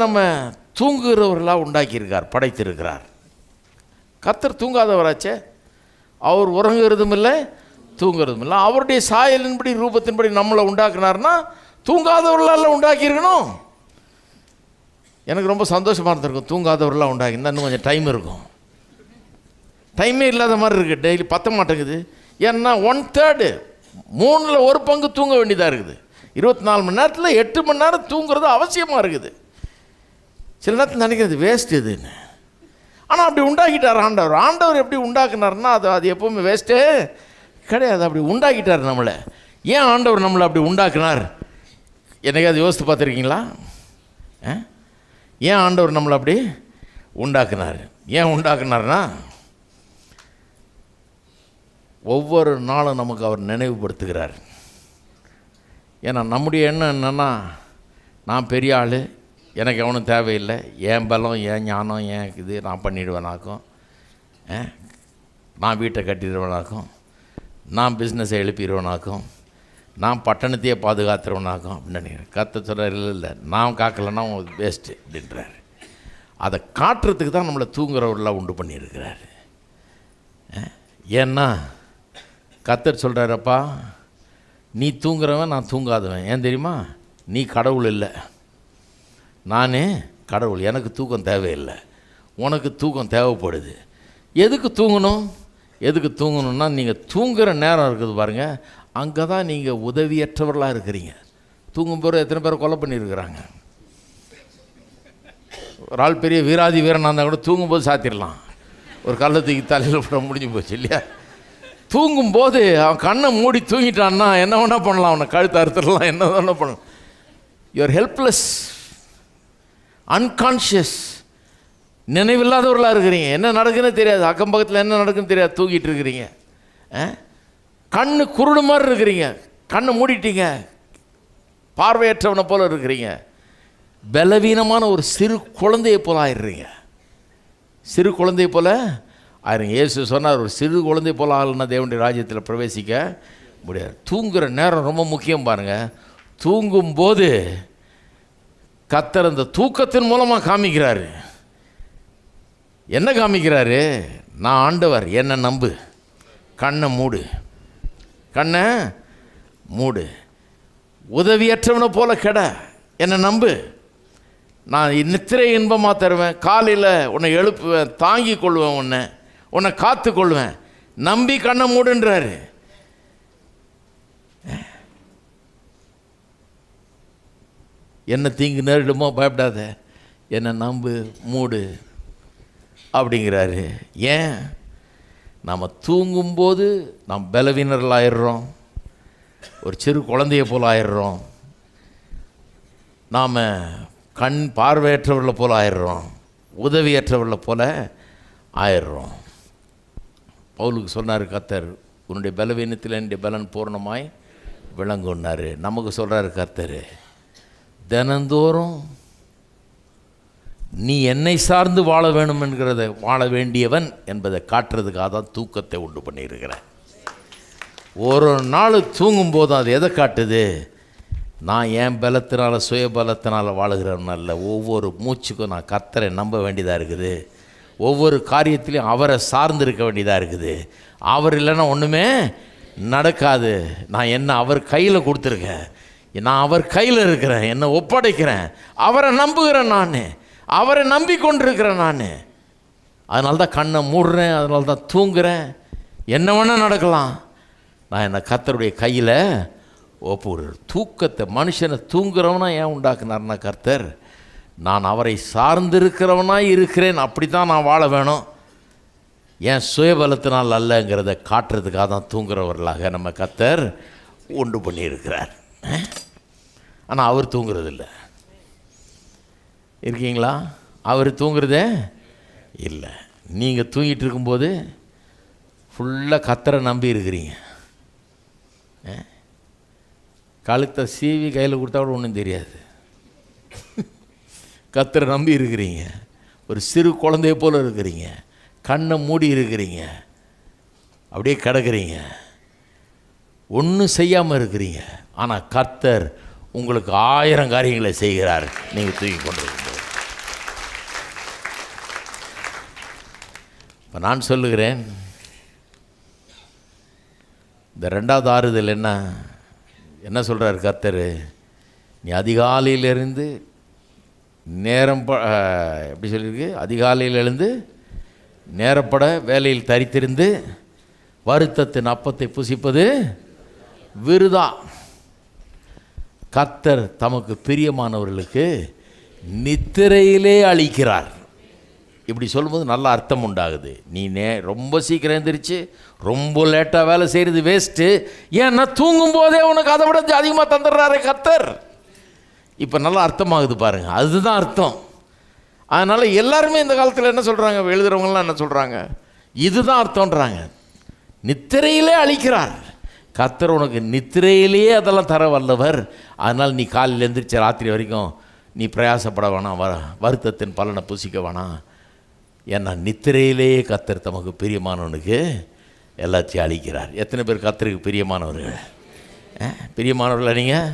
நம்ம தூங்குகிறவர்களாக உண்டாக்கியிருக்கார், படைத்திருக்கிறார். கர்த்தர் தூங்காதவராச்சே. அவர் உறங்குறதும் இல்லை, தூங்குறதும் இல்லை. அவருடைய சாயலின்படி ரூபத்தின்படி நம்மளை உண்டாக்குனார்னா தூங்காதவர்களால் உண்டாக்கியிருக்கணும். எனக்கு ரொம்ப சந்தோஷமாக இருந்திருக்கும் தூங்காதவர்களாக உண்டாக்கியிருந்தா. இன்னும் கொஞ்சம் டைம் இருக்கும். டைமே இல்லாத மாதிரி இருக்குது. டெய்லி பத்த மாட்டேங்குது. ஏன்னா 1/3 3ல் 1 பங்கு தூங்க வேண்டியதாக இருக்குது. 24 மணி நேரத்தில் 8 மணி நேரம் தூங்குறது அவசியமாக இருக்குது. சில நேரத்தில் நினைக்கிறது வேஸ்ட் இதுன்னு. ஆனால் அப்படி உண்டாக்கிட்டார் ஆண்டவர். ஆண்டவர் எப்படி உண்டாக்குனார்னா அது எப்போவுமே வேஸ்ட்டே கிடையாது. அப்படி உண்டாக்கிட்டார் நம்மளை. ஏன் ஆண்டவர் நம்மளை அப்படி உண்டாக்குனார்? என்னைக்காவது யோசித்து பார்த்துருக்கீங்களா? ஏன் ஆண்டவர் நம்மளை அப்படி உண்டாக்குனார்? ஏன் உண்டாக்குனார்னா ஒவ்வொரு நாளும் நமக்கு அவர் நினைவுபடுத்துகிறார். ஏன்னா நம்முடைய எண்ணம் என்னென்னா, நான் பெரிய ஆள், எனக்கு எவனும் தேவையில்லை, என் பலம், என் ஞானம், என் இது நான் பண்ணிடுவேனாக்கும், நான் வீட்டை கட்டிடுவேனாக்கும், நான் பிஸ்னஸை எழுப்பிடுவேனாக்கும், நான் பட்டணத்தையே பாதுகாத்துருவேனாக்கும் அப்படின்னு நினைக்கிறேன். கர்த்தர் சொல்கிறார், இல்லை நான் காக்கலைன்னா வேஸ்ட்டு அப்படின்றார். அதை காட்டுறதுக்கு தான் நம்மளை தூங்குறவர்களாக உண்டு பண்ணியிருக்கிறார். ஏன்னா கர்த்தர் சொல்கிறாரப்பா, நீ தூங்குறவன், நான் தூங்காதவன். ஏன் தெரியுமா? நீ கடவுள் இல்லை, நானே கடவுள். எனக்கு தூக்கம் தேவையில்லை, உனக்கு தூக்கம் தேவைப்படுது. எதுக்கு தூங்கணும்? எதுக்கு தூங்கணுன்னா, நீங்கள் தூங்குகிற நேரம் இருக்குது பாருங்கள், அங்கே தான் நீங்கள் உதவியற்றவர்களாக இருக்கிறீங்க. தூங்கும் போது எத்தனை பேரை கொலை பண்ணியிருக்கிறாங்க. ஒரு ஆள் பெரிய வீராதி வீரனாக இருந்தால் கூட தூங்கும்போது சாத்திடலாம். ஒரு கள்ளத்துக்கு தலையில் போட முடிஞ்சு போச்சு இல்லையா? தூங்கும்போது அவன் கண்ணை மூடி தூங்கிட்டான்னா என்ன வேணா பண்ணலாம், அவனை கழுத்து அறுத்துடலாம், என்ன வேணா பண்ணலாம். யூஆர் ஹெல்ப்லெஸ், அன்கான்ஷியஸ், நினைவில்லாதவர்களாக இருக்கிறீங்க. என்ன நடக்குன்னு தெரியாது, அக்கம் பக்கத்தில் என்ன நடக்குன்னு தெரியாது, தூங்கிட்டு இருக்கிறீங்க. கண்ணு குருடு மாதிரி இருக்கிறீங்க, கண்ணை மூடிட்டீங்க, பார்வையற்றவனை போல் இருக்கிறீங்க. பலவீனமான ஒரு சிறு குழந்தையை போல் ஆயிடுறீங்க. சிறு குழந்தையை போல் ஆயிடுங்க. இயேசு சொன்னார், ஒரு சிறு குழந்தை போல் ஆகலைன்னா தேவனுடைய ராஜ்யத்தில் பிரவேசிக்க முடியாது. தூங்குகிற நேரம் ரொம்ப முக்கியம் பாருங்கள். தூங்கும்போது கர்த்தர் அந்த தூக்கத்தின் மூலமாக காமிக்கிறாரு. என்ன காமிக்கிறாரு? நான் ஆண்டவர், என்னை நம்பு, கண்ணை மூடு, கண்ணை மூடு, உதவியற்றவனை போல கெட, என்னை நம்பு, நான் நித்திரை இன்பமாக தருவேன், காலையில் உன்னை எழுப்புவேன், தாங்கி கொள்வேன், உன்னை காத்து கொள்வேன், நம்பி கண்ணை மூடுன்றாரு. என்ன தீங்கு நேரிடுமோ பயப்படாத, என்னை நம்பு, மூடு அப்படிங்கிறாரு. ஏன்? நாம் தூங்கும்போது நாம் பலவீனர்களாயிடுறோம், ஒரு சிறு குழந்தைய போல் ஆயிடுறோம், நாம் கண் பார்வையற்றவர்களை போல் ஆயிடுறோம், உதவியற்றவர்களை போல் ஆயிடுறோம். பவுலுக்கு சொன்னார் கர்த்தர், உன்னுடைய பலவீனத்தில் என்னுடைய பலன் பூர்ணமாய் விளங்குன்னார். நமக்கு சொல்கிறார் கர்த்தர், தினந்தோறும் நீ என்னை சார்ந்து வாழ வேணும் என்கிறத, வாழ வேண்டியவன் என்பதை காட்டுறதுக்காக தான் தூக்கத்தை உண்டு பண்ணியிருக்கிறேன். ஒரு நாள் தூங்கும்போது அது எதை காட்டுது? நான் என் பலத்தினால், சுய பலத்தினால் வாழுகிறவன் அல்ல. ஒவ்வொரு மூச்சுக்கும் நான் கர்த்தரை நம்ப வேண்டியதாக இருக்குது. ஒவ்வொரு காரியத்திலையும் அவரை சார்ந்திருக்க வேண்டியதாக இருக்குது. அவர் இல்லைன்னா ஒன்றுமே நடக்காது. நான் என்ன அவர் கையில் கொடுத்துருக்கேன், நான் அவர் கையில் இருக்கிறேன், என்னை ஒப்படைக்கிறேன், அவரை நம்புகிறேன், நான் அவரை நம்பிக்கொண்டிருக்கிறேன். நான் அதனால தான் கண்ணை மூடுறேன், அதனால தான் தூங்குறேன். என்ன வேணால் நடக்கலாம், நான் என்னை கர்த்தருடைய கையில் ஒப்புடுறேன். தூக்கத்தை, மனுஷனை தூங்குறவனா ஏன் உண்டாக்குனார்னா கர்த்தர், நான் அவரை சார்ந்திருக்கிறவனாய் இருக்கிறேன், அப்படி தான் நான் வாழ வேணும், என் சுயபலத்தினால் அல்லங்கிறத காட்டுறதுக்காக தான் தூங்குறவர்களாக நம்ம கர்த்தர் உண்டு பண்ணியிருக்கிறார். ஆனால் அவர் தூங்குறதில்லை. இருக்கீங்களா? அவர் தூங்குறதே இல்லை. நீங்கள் தூங்கிட்டு இருக்கும்போது ஃபுல்லாக கர்த்தரை நம்பி இருக்கிறீங்க. கழுத்தை சீவி கையில் கொடுத்தா கூட ஒன்றும் தெரியாது. கர்த்தரை நம்பி இருக்கிறீங்க, ஒரு சிறு குழந்தைய போல் இருக்கிறீங்க, கண்ணை மூடி இருக்கிறீங்க, அப்படியே கிடக்கிறீங்க, ஒன்றும் செய்யாமல் இருக்கிறீங்க. ஆனால் கர்த்தர் உங்களுக்கு 1000 காரியங்களை செய்கிறார் நீங்கள் தூங்கி கொண்டிருக்கும்போது. இப்போ நான் சொல்லுகிறேன், இந்த 2வது ஆறுதல் என்ன சொல்கிறார் கர்த்தர்? நீ அதிகாலையிலிருந்து நேரம் எப்படி சொல்லியிருக்கு? அதிகாலையில் எழுந்து நேரப்பட வேலையில் தரித்திருந்து வருத்தத்தின் அப்பத்தை புசிப்பது விருதா. கர்த்தர் தமக்கு பிரியமானவர்களுக்கு நித்திரையிலே அளிக்கிறார். இப்படி சொல்லும்போது நல்ல அர்த்தம் உண்டாகுது. நீ ரொம்ப சீக்கிரம் எழுந்திரிச்சு ரொம்ப லேட்டாக வேலை செய்கிறது வேஸ்ட்டு. ஏன்னா தூங்கும் போதே உனக்கு அதை விட அதிகமாக தந்துடுறாரே கர்த்தர். இப்போ நல்லா அர்த்தமாகுது பாருங்கள். அதுதான் அர்த்தம். அதனால் எல்லாருமே இந்த காலத்தில் என்ன சொல்கிறாங்க, எழுதுகிறவங்களாம் என்ன சொல்கிறாங்க, இதுதான் அர்த்தம்ன்றாங்க. நித்திரையிலே அளிக்கிறார். கர்த்தர் உனக்கு நித்திரையிலேயே அதெல்லாம் தர வல்லவர். அதனால் நீ காலையில் எழுந்திரிச்ச ராத்திரி வரைக்கும் நீ பிரயாசப்பட வேணாம், வருத்தத்தின் பலனை புசிக்க வேணாம். ஏன்னா நித்திரையிலேயே கர்த்தர் தமக்கு பிரியமானவனுக்கு எல்லாத்தையும் அளிக்கிறார். எத்தனை பேர் கர்த்தருக்கு பிரியமானவர்கள்? பிரியமானவர்களா நீங்கள்?